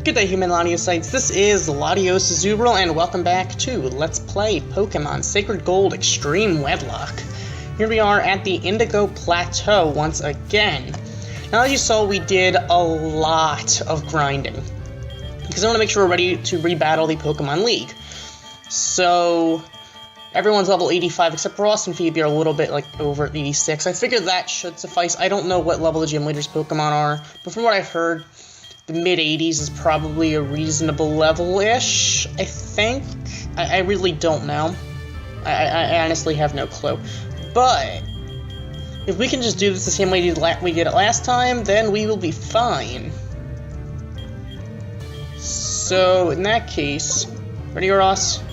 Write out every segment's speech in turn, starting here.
Good day, human Latiocytes. This is LatiosAzurill, and welcome back to Let's Play Pokemon Sacred Gold Extreme Wedlocke. Here we are at the Indigo Plateau once again. Now, as you saw, we did a lot of grinding, because I want to make sure we're ready to rebattle the Pokemon League. So, everyone's level 85, except Ross and Phoebe are a little bit, over 86. I figured that should suffice. I don't know what level the gym leaders' Pokemon are, but from what I've heard, the mid-80s is probably a reasonable level-ish, I think. I really don't know. I honestly have no clue. But if we can just do this the same way we did it last time, then we will be fine. So, in that case... Ready, Ross?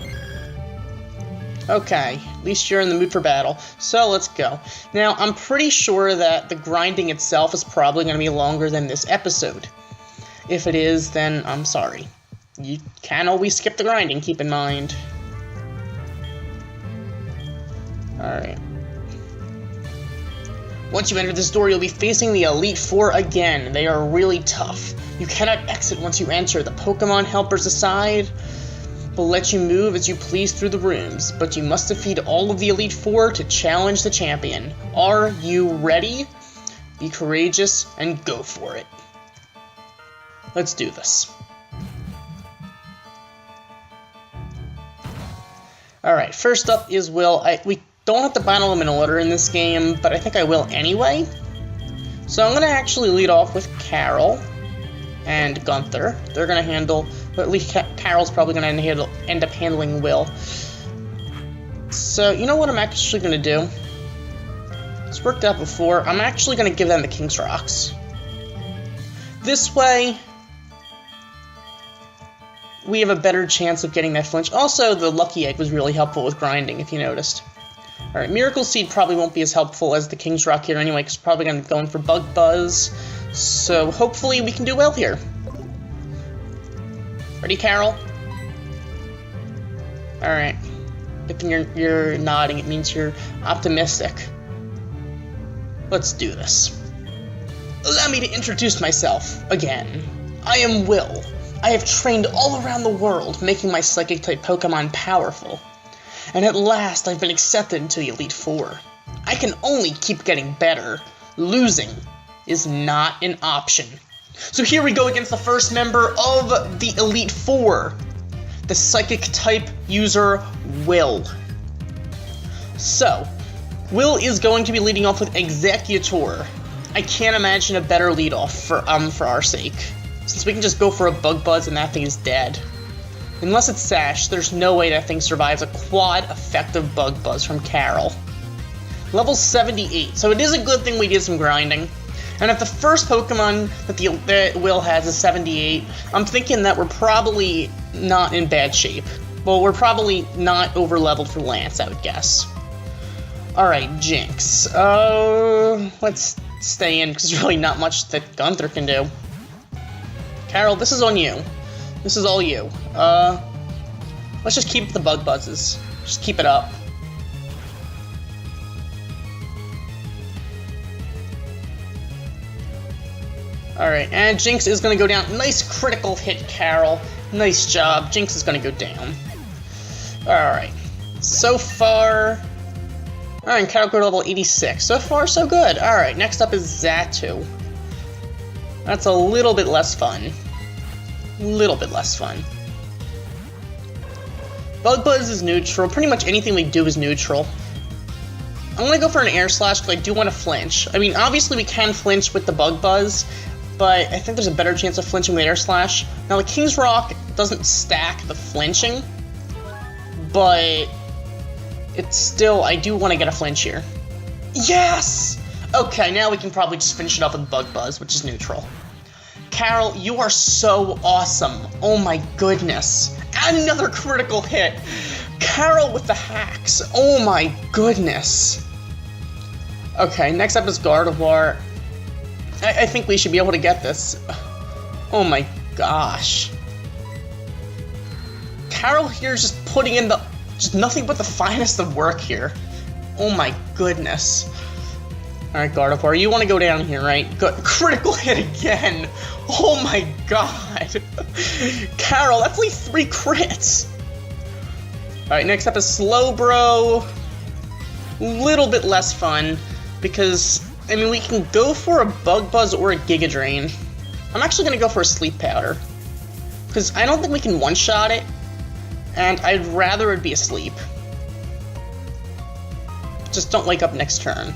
Okay, at least you're in the mood for battle. So, let's go. Now, I'm pretty sure that the grinding itself is probably going to be longer than this episode. If it is, then I'm sorry. You can always skip the grinding, keep in mind. Alright. Once you enter this door, you'll be facing the Elite Four again. They are really tough. You cannot exit once you enter. The Pokemon helpers aside will let you move as you please through the rooms, but you must defeat all of the Elite Four to challenge the champion. Are you ready? Be courageous and go for it. Let's do this. Alright, first up is Will. We don't have to battle him in order in this game, but I think I will anyway. So I'm going to actually lead off with Carol and Gunther. They're going to handle, or at least Carol's probably going to end up handling Will. So, you know what I'm actually going to do? It's worked out before. I'm actually going to give them the King's Rocks. This way, we have a better chance of getting that flinch. Also, the Lucky Egg was really helpful with grinding, if you noticed. Alright, Miracle Seed probably won't be as helpful as the King's Rock here anyway, because probably going to be going for Bug Buzz. So, hopefully we can do well here. Ready, Carol? Alright. If you're nodding, it means you're optimistic. Let's do this. Allow me to introduce myself again. I am Will. I have trained all around the world, making my Psychic-type Pokemon powerful. And at last, I've been accepted into the Elite Four. I can only keep getting better. Losing is not an option. So here we go against the first member of the Elite Four, the Psychic-type user, Will. So, Will is going to be leading off with Executor. I can't imagine a better lead-off for our sake, since we can just go for a Bug Buzz and that thing is dead. Unless it's Sash, there's no way that thing survives a quad effective Bug Buzz from Carol. Level 78, so it is a good thing we did some grinding. And if the first Pokemon that Will has is 78, I'm thinking that we're probably not in bad shape. Well, we're probably not over-leveled for Lance, I would guess. Alright, Jinx. Let's stay in, because there's really not much that Gunther can do. Carol, this is on you. This is all you. Let's just keep the Bug Buzzes. Just keep it up. Alright, and Jinx is gonna go down. Nice critical hit, Carol. Nice job. Jinx is gonna go down. Alright. So far... Alright, Carol go to level 86. So far, so good. Alright, next up is Xatu. That's a little bit less fun. Bug Buzz is neutral. Pretty much anything we do is neutral. I'm gonna go for an Air Slash because I do want to flinch. I mean, obviously we can flinch with the Bug Buzz, but I think there's a better chance of flinching with Air Slash. Now, the King's Rock doesn't stack the flinching, but it's still, I do want to get a flinch here. Yes! Okay, now we can probably just finish it up with Bug Buzz, which is neutral. Carol, you are so awesome. Oh my goodness. And another critical hit. Carol with the hacks. Oh my goodness. Okay, next up is Gardevoir. I think we should be able to get this. Oh my gosh. Carol here is just putting in just nothing but the finest of work here. Oh my goodness. Alright, Gardevoir, you want to go down here, right? Critical hit again! Oh my god! Carol, that's like 3 crits! Alright, next up is Slowbro. Little bit less fun, because, I mean, we can go for a Bug Buzz or a Giga Drain. I'm actually going to go for a Sleep Powder, because I don't think we can one-shot it, and I'd rather it be asleep. Just don't wake up next turn.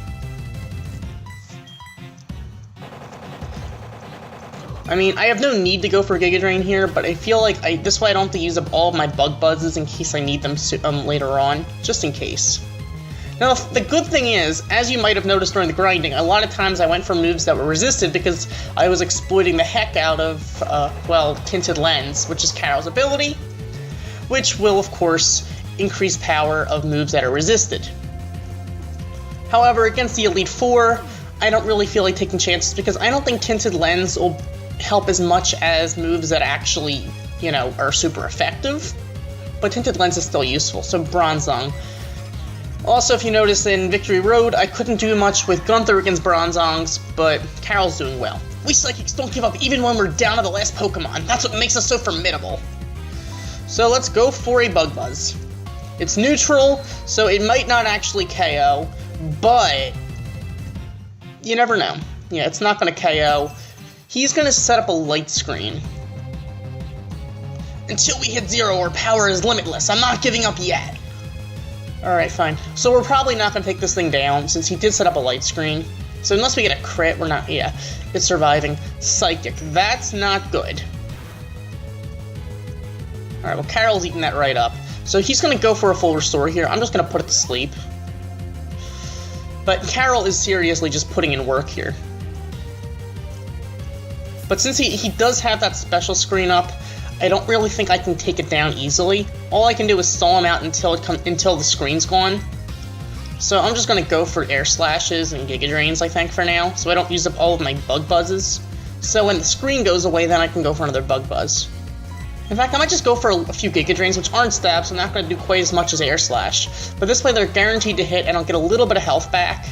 I mean, I have no need to go for Giga Drain here, but I feel like this way I don't have to use up all of my Bug Buzzes in case I need them later on, just in case. Now, the good thing is, as you might have noticed during the grinding, a lot of times I went for moves that were resisted because I was exploiting the heck out of, well, Tinted Lens, which is Carol's ability, which will, of course, increase power of moves that are resisted. However, against the Elite Four, I don't really feel like taking chances because I don't think Tinted Lens will help as much as moves that actually, you know, are super effective. But Tinted Lens is still useful, so Bronzong. Also, if you notice in Victory Road, I couldn't do much with Gunther against Bronzongs, but Carol's doing well. We Psychics don't give up even when we're down to the last Pokemon. That's what makes us so formidable. So let's go for a Bug Buzz. It's neutral, so it might not actually KO, but you never know. Yeah, it's not going to KO. He's going to set up a light screen. Until we hit 0, our power is limitless. I'm not giving up yet. Alright, fine. So we're probably not going to take this thing down, since he did set up a light screen. So unless we get a crit, we're not... Yeah, it's surviving. Psychic. That's not good. Alright, well, Carol's eating that right up. So he's going to go for a full restore here. I'm just going to put it to sleep. But Carol is seriously just putting in work here. But since he does have that special screen up, I don't really think I can take it down easily. All I can do is stall him out until the screen's gone. So I'm just going to go for Air Slashes and Giga Drains, I think, for now, so I don't use up all of my Bug Buzzes. So when the screen goes away, then I can go for another Bug Buzz. In fact, I might just go for a few Giga Drains, which aren't stabs, so I'm not going to do quite as much as Air Slash. But this way they're guaranteed to hit, and I'll get a little bit of health back.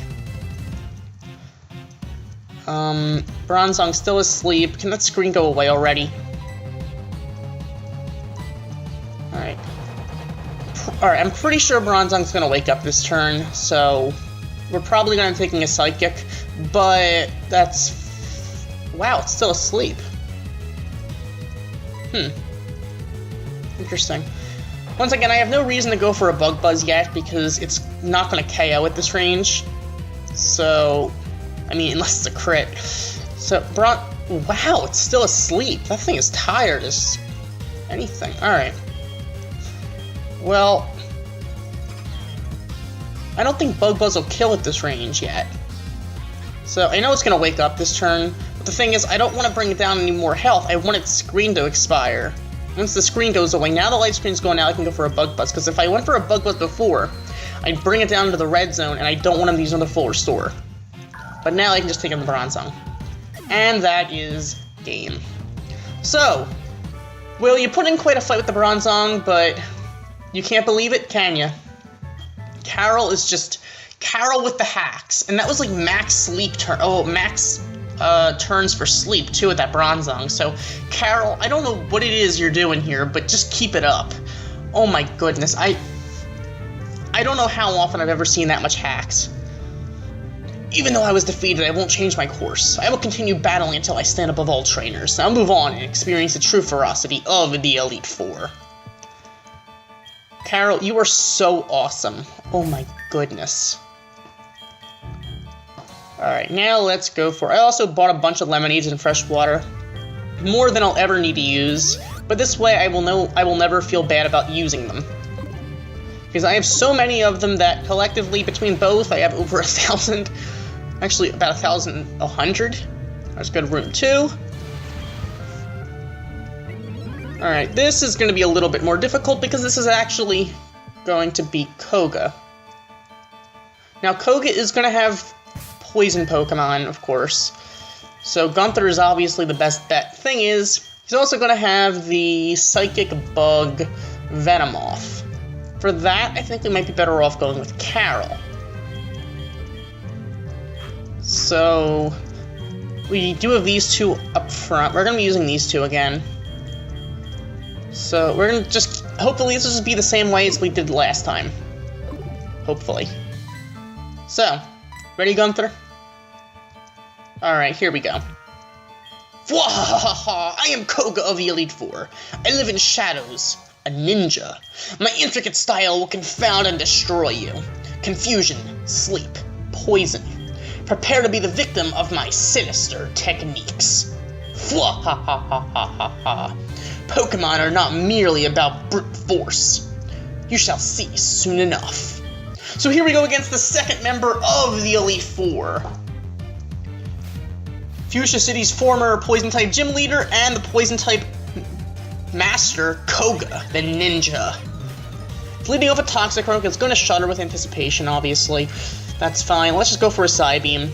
Bronzong's still asleep. Can that screen go away already? Alright. Alright, I'm pretty sure Bronzong's going to wake up this turn, so we're probably going to be taking a Psychic, but that's... Wow, it's still asleep. Interesting. Once again, I have no reason to go for a Bug Buzz yet, because it's not going to KO at this range. So, I mean, unless it's a crit. So, wow, it's still asleep. That thing is tired as anything. Alright. Well, I don't think Bug Buzz will kill at this range yet. So, I know it's going to wake up this turn, but the thing is, I don't want to bring it down any more health. I want its screen to expire. Once the screen goes away, now the light screen's going out, I can go for a Bug Buzz, because if I went for a Bug Buzz before, I'd bring it down into the red zone, and I don't want him to use another full restore. But now I can just take him the Bronzong. And that is game. So, Will, you put in quite a fight with the Bronzong, but you can't believe it, can you? Carol is just... Carol with the hacks. And that was like max sleep turn... Oh, max turns for sleep, too, with that Bronzong. So, Carol, I don't know what it is you're doing here, but just keep it up. Oh my goodness, I don't know how often I've ever seen that much hacks. Even though I was defeated, I won't change my course. I will continue battling until I stand above all trainers. I'll move on and experience the true ferocity of the Elite Four. Carol, you are so awesome. Oh my goodness. Alright, now let's go for... I also bought a bunch of lemonades and fresh water. More than I'll ever need to use. But this way I will know I will never feel bad about using them. Because I have so many of them that collectively between both I have over 1,000. Actually, about 1,100. Let's go to room 2. Alright, this is going to be a little bit more difficult because this is actually going to be Koga. Now, Koga is going to have poison Pokemon, of course. So Gunther is obviously the best bet. Thing is, he's also going to have the Psychic Bug Venomoth. For that, I think we might be better off going with Carol. So we do have these two up front. We're gonna be using these two again. So we're gonna just, hopefully this will just be the same way as we did last time. Hopefully. So, ready, Gunther? Alright, here we go. Fwahahaha! I am Koga of the Elite Four. I live in shadows, a ninja. My intricate style will confound and destroy you. Confusion, sleep, poison. Prepare to be the victim of my sinister techniques. Fwahahaha! Pokemon are not merely about brute force. You shall see soon enough. So here we go against the second member of the Elite Four. Fuchsia City's former Poison-type gym leader and the Poison-type master, Koga, the ninja. Leading off a Toxicroak, it's going to shudder with anticipation, obviously. That's fine. Let's just go for a Psybeam.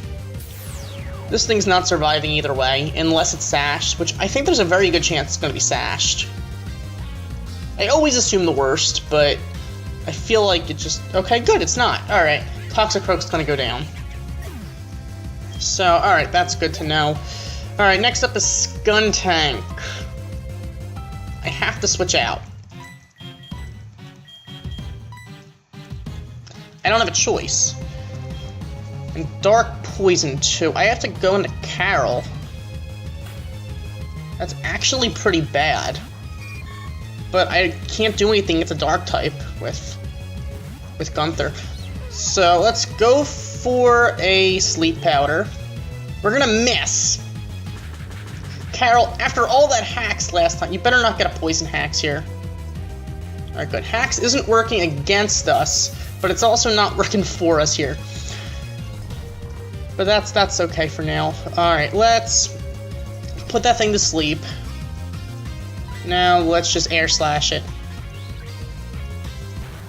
This thing's not surviving either way, unless it's sashed, which I think there's a very good chance it's going to be sashed. I always assume the worst, but I feel like it just... Okay, good, it's not. Alright, Toxicroak's going to go down. So, alright, that's good to know. Alright, next up is Skuntank. I have to switch out. I don't have a choice. And Dark Poison, too. I have to go into Carol. That's actually pretty bad. But I can't do anything, it's a Dark type with Gunther. So let's go for a Sleep Powder. We're gonna miss. Carol, after all that hacks last time, you better not get a Poison Hacks here. Alright, good. Hacks isn't working against us, but it's also not working for us here. But that's okay for now. Alright, let's put that thing to sleep. Now let's just Air Slash it.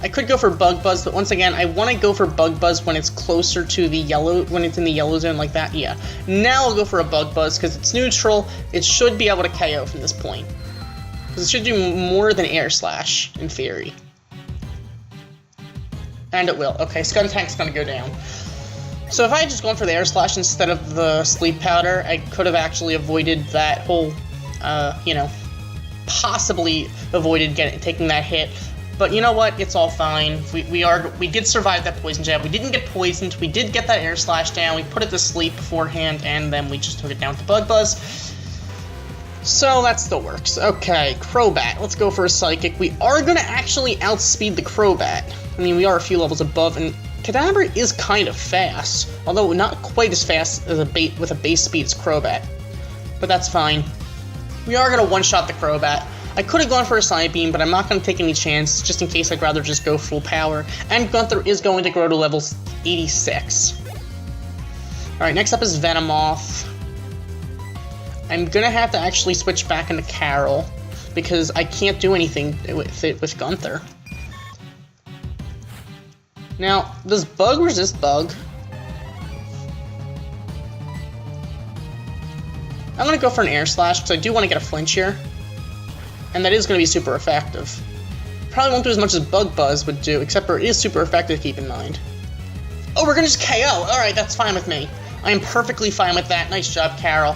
I could go for Bug Buzz, but once again, I want to go for Bug Buzz when it's closer to the yellow, when it's in the yellow zone like that, yeah. Now I'll go for a Bug Buzz, because it's neutral, it should be able to KO from this point. Because it should do more than Air Slash, in theory. And it will. Okay, Skuntank's gonna go down. So if I had just gone for the Air Slash instead of the Sleep Powder, I could have actually avoided that whole, you know, possibly avoided taking that hit. But you know what? It's all fine. We did survive that Poison Jab. We didn't get poisoned. We did get that Air Slash down. We put it to sleep beforehand, and then we just took it down to Bug Buzz. So that still works. Okay, Crobat. Let's go for a Psychic. We are going to actually outspeed the Crobat. I mean, we are a few levels above, and Kadabra is kind of fast, although not quite as fast as with a base speed as Crobat. But that's fine. We are going to one-shot the Crobat. I could have gone for a Psybeam, but I'm not going to take any chance, just in case I'd rather just go full power. And Gunther is going to grow to level 86. Alright, next up is Venomoth. I'm going to have to actually switch back into Carol, because I can't do anything with it with Gunther. Now, does Bug resist Bug? I'm going to go for an Air Slash, because I do want to get a flinch here. And that is going to be super effective. Probably won't do as much as Bug Buzz would do, except for it is super effective, keep in mind. Oh, we're going to just KO! Alright, that's fine with me. I am perfectly fine with that. Nice job, Carol.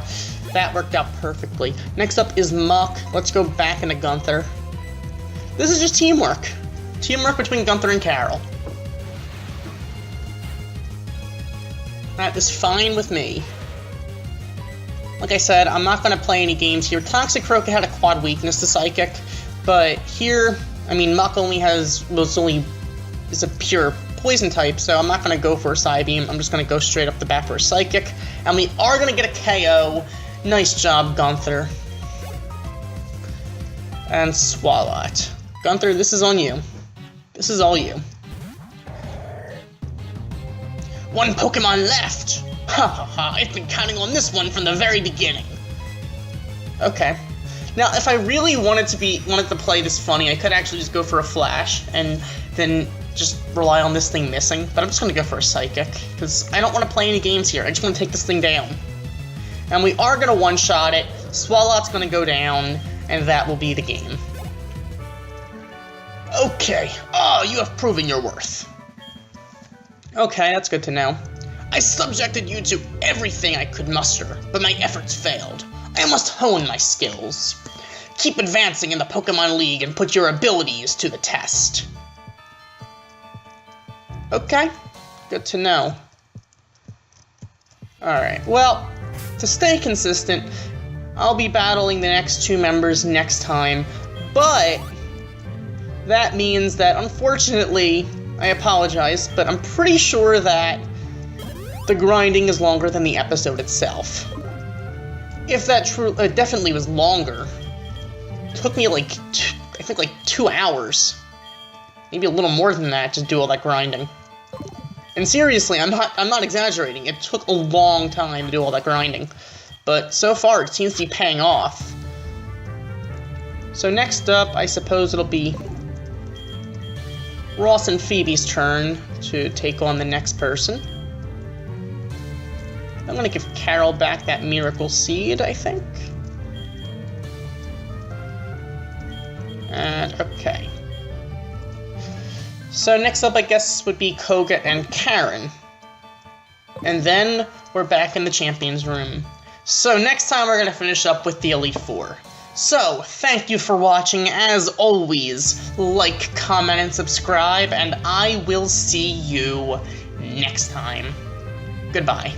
That worked out perfectly. Next up is Muck. Let's go back into Gunther. This is just teamwork. Teamwork between Gunther and Carol. That is fine with me. Like I said, I'm not going to play any games here. Toxicroak had a quad weakness to Psychic, but here, I mean, Muck is a pure Poison type, so I'm not going to go for a Psybeam. I'm just going to go straight up the bat for a Psychic, and we are going to get a KO. Nice job, Gunther. And Swalot. Gunther, this is on you. This is all you. One Pokemon left! Ha ha ha, I've been counting on this one from the very beginning. Okay. Now, if I really wanted to play this funny, I could actually just go for a Flash, and then just rely on this thing missing, but I'm just going to go for a Psychic, because I don't want to play any games here, I just want to take this thing down. And we are going to one-shot it, Swalot's going to go down, and that will be the game. Okay, oh, you have proven your worth. Okay, that's good to know. I subjected you to everything I could muster, but my efforts failed. I must hone my skills. Keep advancing in the Pokemon League and put your abilities to the test. Okay, good to know. Alright, well, to stay consistent, I'll be battling the next 2 members next time, but that means that, unfortunately, I apologize, but I'm pretty sure that the grinding is longer than the episode itself. If that it definitely was longer. It took me I think 2 hours. Maybe a little more than that to do all that grinding. And seriously, I'm not exaggerating. It took a long time to do all that grinding. But so far, it seems to be paying off. So next up, I suppose it'll be Ross and Phoebe's turn to take on the next person. I'm gonna give Carol back that Miracle Seed, I think. And, okay. So next up, I guess, would be Koga and Karen. And then we're back in the Champions Room. So next time, we're gonna finish up with the Elite Four. So, thank you for watching. As always, like, comment, and subscribe, and I will see you next time. Goodbye.